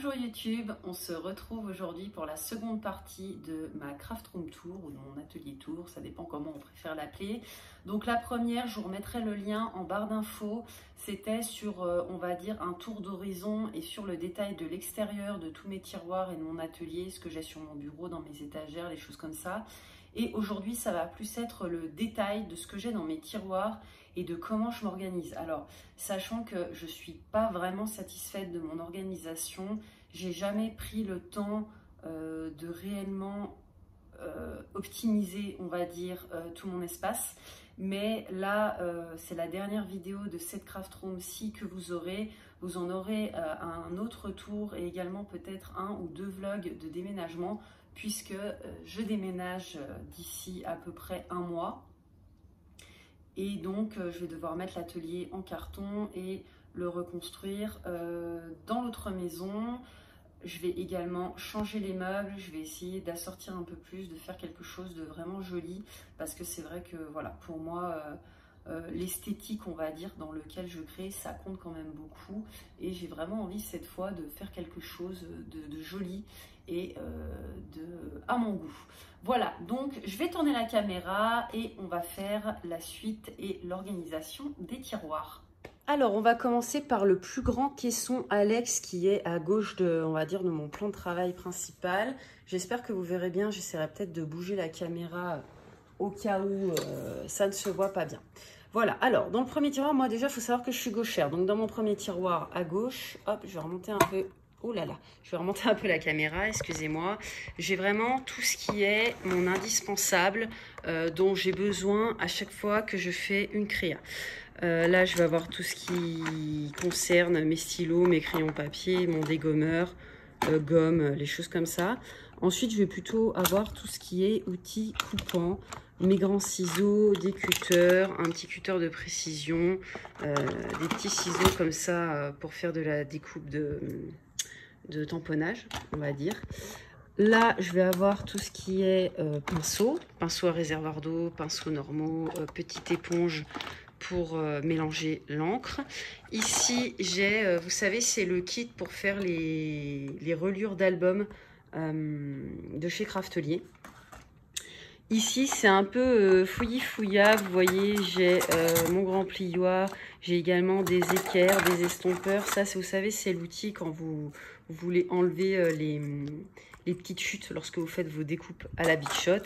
Bonjour YouTube, on se retrouve aujourd'hui pour la seconde partie de ma craft room tour ou de mon atelier tour, ça dépend comment on préfère l'appeler. Donc la première, je vous remettrai le lien en barre d'infos, c'était sur on va dire un tour d'horizon et sur le détail de l'extérieur de tous mes tiroirs et de mon atelier, ce que j'ai sur mon bureau, dans mes étagères, les choses comme ça. Et aujourd'hui ça va plus être le détail de ce que j'ai dans mes tiroirs et de comment je m'organise. Alors, sachant que je ne suis pas vraiment satisfaite de mon organisation, j'ai jamais pris le temps de réellement optimiser, on va dire, tout mon espace. Mais là, c'est la dernière vidéo de cette craft room-ci que vous aurez. Vous en aurez un autre tour et également peut-être un ou deux vlogs de déménagement puisque je déménage d'ici à peu près un mois. Et donc, je vais devoir mettre l'atelier en carton et le reconstruire dans l'autre maison. Je vais également changer les meubles. Je vais essayer d'assortir un peu plus, de faire quelque chose de vraiment joli. Parce que c'est vrai que, voilà, pour moi, l'esthétique, on va dire, dans lequel je crée, ça compte quand même beaucoup. Et j'ai vraiment envie, cette fois, de faire quelque chose de joli et à mon goût. Voilà, donc je vais tourner la caméra et on va faire la suite et l'organisation des tiroirs. Alors, on va commencer par le plus grand caisson Alex qui est à gauche de, on va dire, de mon plan de travail principal. J'espère que vous verrez bien, j'essaierai peut-être de bouger la caméra au cas où ça ne se voit pas bien. Voilà, alors, dans le premier tiroir, moi déjà, il faut savoir que je suis gauchère. Donc, dans mon premier tiroir à gauche, hop, je vais remonter un peu. Oh là là, je vais remonter un peu la caméra, excusez-moi. J'ai vraiment tout ce qui est mon indispensable dont j'ai besoin à chaque fois que je fais une créa. Là, je vais avoir tout ce qui concerne mes stylos, mes crayons papier, mon dégommeur, gomme, les choses comme ça. Ensuite, je vais plutôt avoir tout ce qui est outils coupants, mes grands ciseaux, des cutters, un petit cutter de précision, des petits ciseaux comme ça pour faire de la découpe de tamponnage, on va dire. Là, je vais avoir tout ce qui est pinceau à réservoir d'eau, pinceaux normaux, petite éponge pour mélanger l'encre. Ici, j'ai, vous savez, c'est le kit pour faire les reliures d'albums de chez Craftelier. Ici, c'est un peu fouillis-fouilla. Vous voyez, j'ai mon grand plioir. J'ai également des équerres, des estompeurs. Ça, vous savez, c'est l'outil quand vous voulez enlever les petites chutes lorsque vous faites vos découpes à la Big Shot.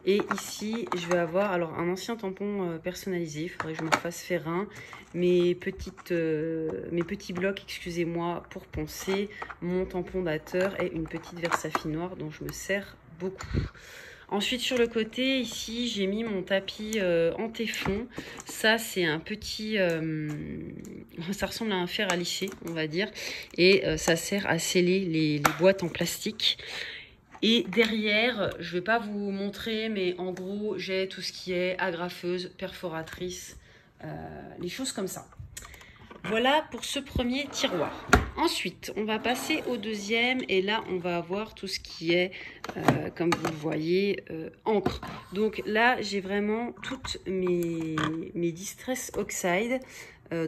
Et ici, je vais avoir alors un ancien tampon personnalisé. Il faudrait que je me fasse faire un. Mes petits blocs, excusez-moi, pour poncer. Mon tampon dateur et une petite versafinoire dont je me sers beaucoup. Ensuite, sur le côté, ici, j'ai mis mon tapis en téflon. Ça, c'est un petit... ça ressemble à un fer à lisser, on va dire. Et ça sert à sceller les boîtes en plastique. Et derrière, je ne vais pas vous montrer, mais en gros, j'ai tout ce qui est agrafeuse, perforatrice, les choses comme ça. Voilà pour ce premier tiroir. Ensuite, on va passer au deuxième et là, on va avoir tout ce qui est, comme vous le voyez, encre. Donc là, j'ai vraiment toutes mes Distress Oxide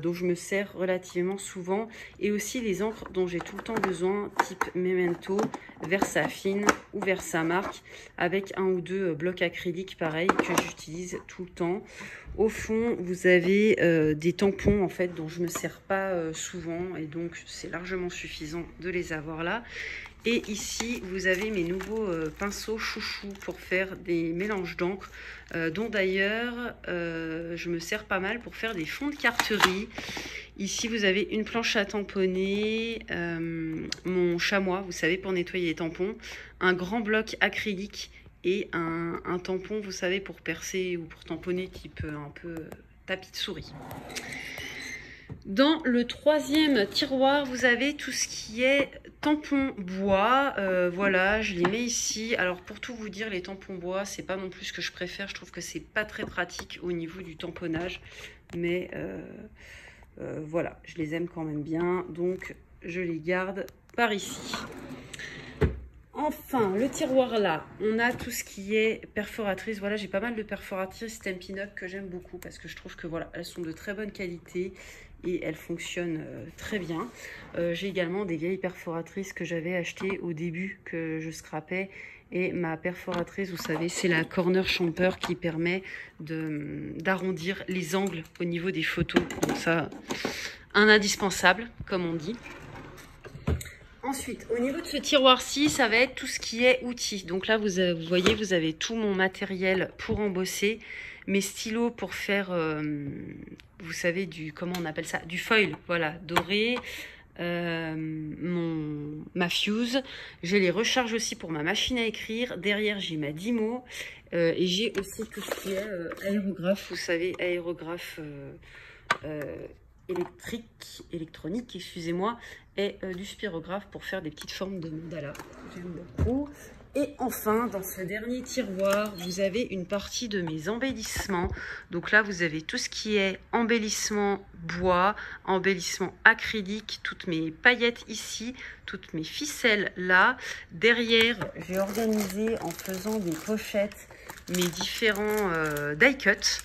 dont je me sers relativement souvent et aussi les encres dont j'ai tout le temps besoin, type Memento, Versafine ou Versamark, avec un ou deux blocs acryliques pareil que j'utilise tout le temps. Au fond, vous avez des tampons en fait dont je ne me sers pas souvent et donc c'est largement suffisant de les avoir là. Et ici, vous avez mes nouveaux pinceaux chouchou pour faire des mélanges d'encre, dont d'ailleurs, je me sers pas mal pour faire des fonds de carterie. Ici, vous avez une planche à tamponner, mon chamois, vous savez, pour nettoyer les tampons, un grand bloc acrylique et un tampon, vous savez, pour percer ou pour tamponner, type un peu tapis de souris. Dans le troisième tiroir, vous avez tout ce qui est tampons bois. Voilà, je les mets ici. Alors, pour tout vous dire, les tampons bois, c'est pas non plus ce que je préfère. Je trouve que c'est pas très pratique au niveau du tamponnage. Mais voilà, je les aime quand même bien. Donc, je les garde par ici. Enfin, le tiroir là, on a tout ce qui est perforatrice. Voilà, j'ai pas mal de perforatrices Stampin' Up que j'aime beaucoup parce que je trouve que voilà, elles sont de très bonne qualité. et elle fonctionne très bien. J'ai également des vieilles perforatrices que j'avais achetées au début que je scrapais. Et ma perforatrice, vous savez, c'est la Corner Champer qui permet d'arrondir les angles au niveau des photos. Donc ça, un indispensable, comme on dit. Ensuite, au niveau de ce tiroir-ci, ça va être tout ce qui est outils. Donc là, vous voyez, vous avez tout mon matériel pour embosser. Mes stylos pour faire, vous savez, comment on appelle ça? Du foil, voilà, doré. Ma fuse. Je les recharge aussi pour ma machine à écrire. Derrière, j'ai ma Dymo. Et j'ai aussi tout ce qui est aérographe. Vous savez, aérographe électronique, excusez-moi, et du spirographe pour faire des petites formes de mandala. J'aime beaucoup. Et enfin, dans ce dernier tiroir, vous avez une partie de mes embellissements. Donc là, vous avez tout ce qui est embellissement bois, embellissement acrylique, toutes mes paillettes ici, toutes mes ficelles là. Derrière, j'ai organisé en faisant des pochettes mes différents die cuts.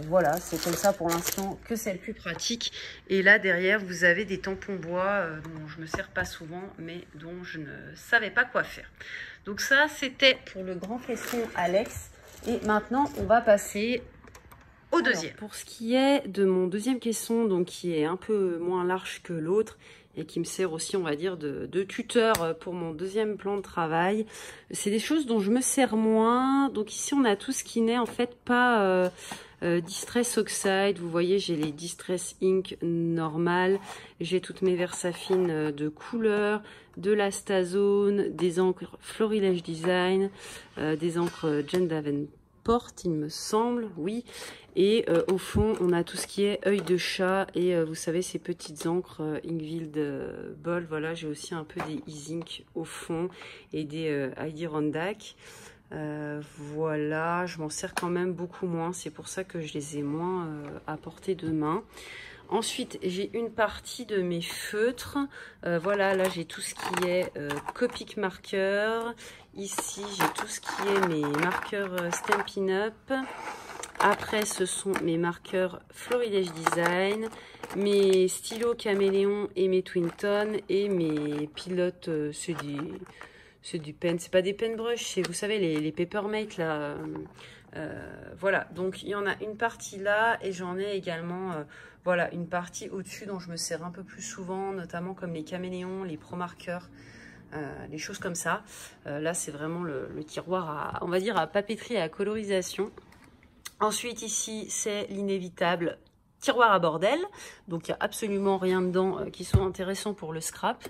Voilà, c'est comme ça pour l'instant que c'est le plus pratique. Et là derrière, vous avez des tampons bois dont je ne me sers pas souvent, mais dont je ne savais pas quoi faire. Donc ça, c'était pour le grand caisson Alex. Et maintenant, on va passer au deuxième. Alors, pour ce qui est de mon deuxième caisson, donc qui est un peu moins large que l'autre, et qui me sert aussi, on va dire, de tuteur pour mon deuxième plan de travail. C'est des choses dont je me sers moins. Donc ici, on a tout ce qui n'est en fait pas Distress Oxide. Vous voyez, j'ai les Distress Ink normales. J'ai toutes mes Versafine de couleur, de l'Astazone, des encres Florilège Design, des encres Jane Davenport, il me semble, oui. Et au fond, on a tout ce qui est œil de chat et vous savez, ces petites encres Inkfield Ball. Voilà, j'ai aussi un peu des E-Ink au fond et des Adirondack. Voilà, je m'en sers quand même beaucoup moins. C'est pour ça que je les ai moins à portée de main. Ensuite, j'ai une partie de mes feutres. Voilà, là, j'ai tout ce qui est Copic marker. Ici, j'ai tout ce qui est mes marqueurs Stampin' Up. Après, ce sont mes marqueurs Florilège Design, mes stylos Caméléon et mes Twinton et mes pilotes, c'est du pen, c'est pas des pen brush, c'est, vous savez, les Papermate là. Voilà, donc il y en a une partie là et j'en ai également voilà, une partie au-dessus dont je me sers un peu plus souvent, notamment comme les Caméléons, les Pro Markers. Les choses comme ça. Là, c'est vraiment le tiroir on va dire, à papeterie et à colorisation. Ensuite, ici, c'est l'inévitable tiroir à bordel. Donc, il n'y a absolument rien dedans qui soit intéressant pour le scrap.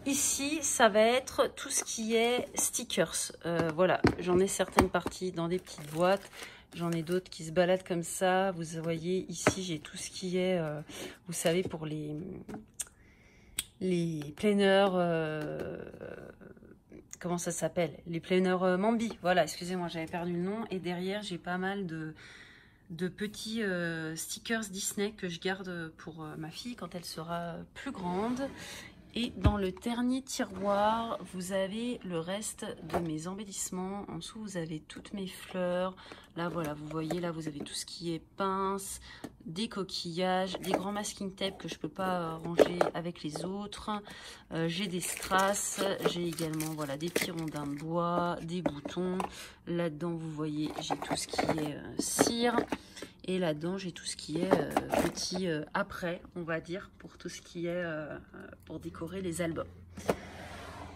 Ici, ça va être tout ce qui est stickers. Voilà, j'en ai certaines parties dans des petites boîtes. J'en ai d'autres qui se baladent comme ça. Vous voyez, ici, j'ai tout ce qui est, vous savez, pour les planeurs... comment ça s'appelle? Les planeurs Mambi. Voilà, excusez-moi, j'avais perdu le nom. Et derrière, j'ai pas mal de petits stickers Disney que je garde pour ma fille quand elle sera plus grande. Et dans le dernier tiroir, vous avez le reste de mes embellissements. En dessous, vous avez toutes mes fleurs. Là, voilà, vous voyez, là, vous avez tout ce qui est pince, des coquillages, des grands masking tape que je ne peux pas ranger avec les autres. J'ai des strass, j'ai également, voilà, des petits rondins de bois, des boutons. Là-dedans, vous voyez, j'ai tout ce qui est cire. Et là-dedans, j'ai tout ce qui est petit après, on va dire, pour tout ce qui est pour décorer les albums.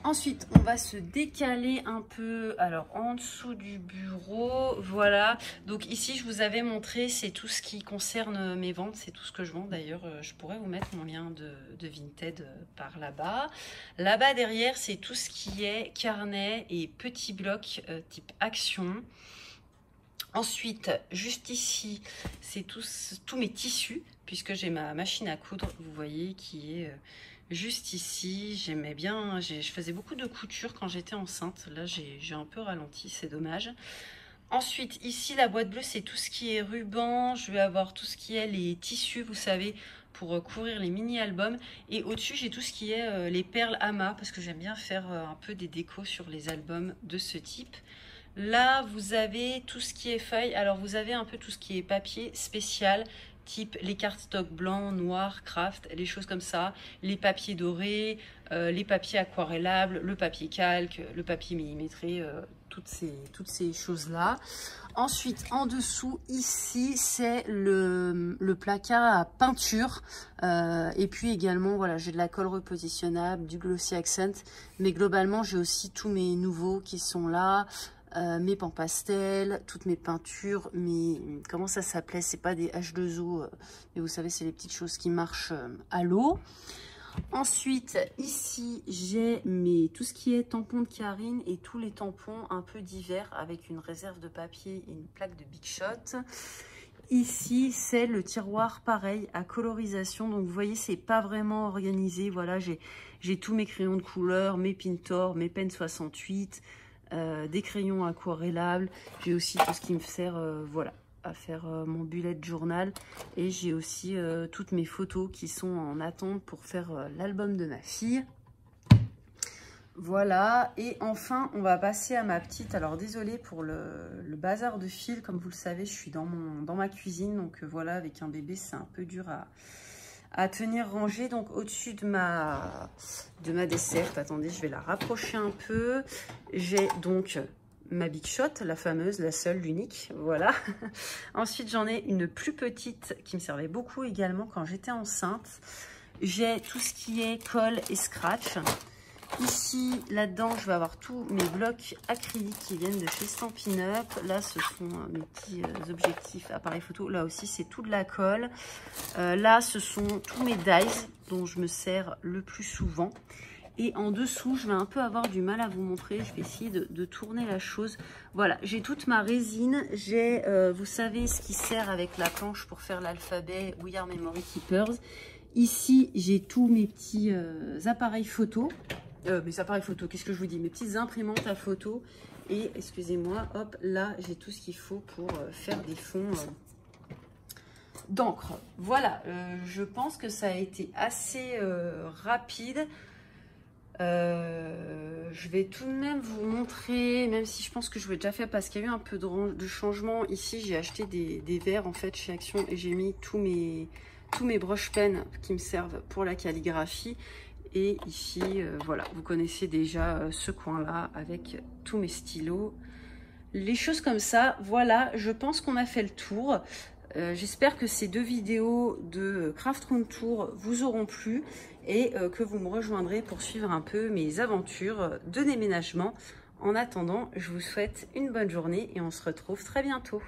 Ensuite, on va se décaler un peu, alors en dessous du bureau, voilà. Donc ici, je vous avais montré, c'est tout ce qui concerne mes ventes, c'est tout ce que je vends. D'ailleurs, je pourrais vous mettre mon lien de Vinted par là-bas. Là-bas, derrière, c'est tout ce qui est carnet et petits blocs type action. Ensuite, juste ici, c'est tous mes tissus, puisque j'ai ma machine à coudre, vous voyez, qui est juste ici. J'aimais bien, je faisais beaucoup de couture quand j'étais enceinte. Là, j'ai un peu ralenti, c'est dommage. Ensuite, ici, la boîte bleue, c'est tout ce qui est ruban. Je vais avoir tout ce qui est les tissus, vous savez, pour couvrir les mini-albums. Et au-dessus, j'ai tout ce qui est les perles amas, parce que j'aime bien faire un peu des décos sur les albums de ce type. Là, vous avez tout ce qui est feuilles. Alors, vous avez un peu tout ce qui est papier spécial type les cardstock blancs, noirs, craft, les choses comme ça, les papiers dorés, les papiers aquarellables, le papier calque, le papier millimétré, toutes ces choses-là. Ensuite, en dessous, ici, c'est le placard à peinture. Et puis également, voilà, j'ai de la colle repositionnable, du glossy accent. Mais globalement, j'ai aussi tous mes nouveaux qui sont là. Mes pans pastels, toutes mes peintures, comment ça s'appelait? C'est pas des H2O, mais vous savez, c'est les petites choses qui marchent à l'eau. Ensuite, ici, j'ai tout ce qui est tampons de Karine et tous les tampons un peu divers avec une réserve de papier et une plaque de Big Shot. Ici, c'est le tiroir pareil à colorisation. Donc, vous voyez, c'est pas vraiment organisé. Voilà, j'ai tous mes crayons de couleur, mes Pintor, mes Pen 68, des crayons aquarellables. J'ai aussi tout ce qui me sert, voilà, à faire mon bullet journal, et j'ai aussi toutes mes photos qui sont en attente pour faire l'album de ma fille. Voilà, et enfin on va passer à ma petite, alors désolée pour le bazar de fil, comme vous le savez je suis dans ma cuisine, donc voilà, avec un bébé c'est un peu dur à tenir rangé. Donc au-dessus de ma desserte, attendez, je vais la rapprocher un peu, j'ai donc ma Big Shot, la fameuse, la seule, l'unique, voilà. Ensuite, j'en ai une plus petite qui me servait beaucoup également quand j'étais enceinte. J'ai tout ce qui est colle et scratch. Ici, là-dedans, je vais avoir tous mes blocs acryliques qui viennent de chez Stampin' Up. Là, ce sont mes petits objectifs appareil photo. Là aussi, c'est tout de la colle. Là, ce sont tous mes dies dont je me sers le plus souvent. Et en dessous, je vais un peu avoir du mal à vous montrer. Je vais essayer de tourner la chose. Voilà, j'ai toute ma résine. J'ai, vous savez, ce qui sert avec la planche pour faire l'alphabet We Are Memory Keepers. Ici, j'ai tous mes petits appareils photo. Mes appareils photo, qu'est-ce que je vous dis? Mes petites imprimantes à photo. Et, excusez-moi, hop, là, j'ai tout ce qu'il faut pour faire des fonds d'encre. Voilà, je pense que ça a été assez rapide. Je vais tout de même vous montrer, même si je pense que je vous l'ai déjà fait parce qu'il y a eu un peu de changement. Ici, j'ai acheté des verres en fait chez Action et j'ai mis tous mes brush pens qui me servent pour la calligraphie. Et ici, voilà, vous connaissez déjà ce coin-là avec tous mes stylos. Les choses comme ça, voilà, je pense qu'on a fait le tour. J'espère que ces deux vidéos de Craft Room Tour vous auront plu et que vous me rejoindrez pour suivre un peu mes aventures de déménagement. En attendant, je vous souhaite une bonne journée et on se retrouve très bientôt.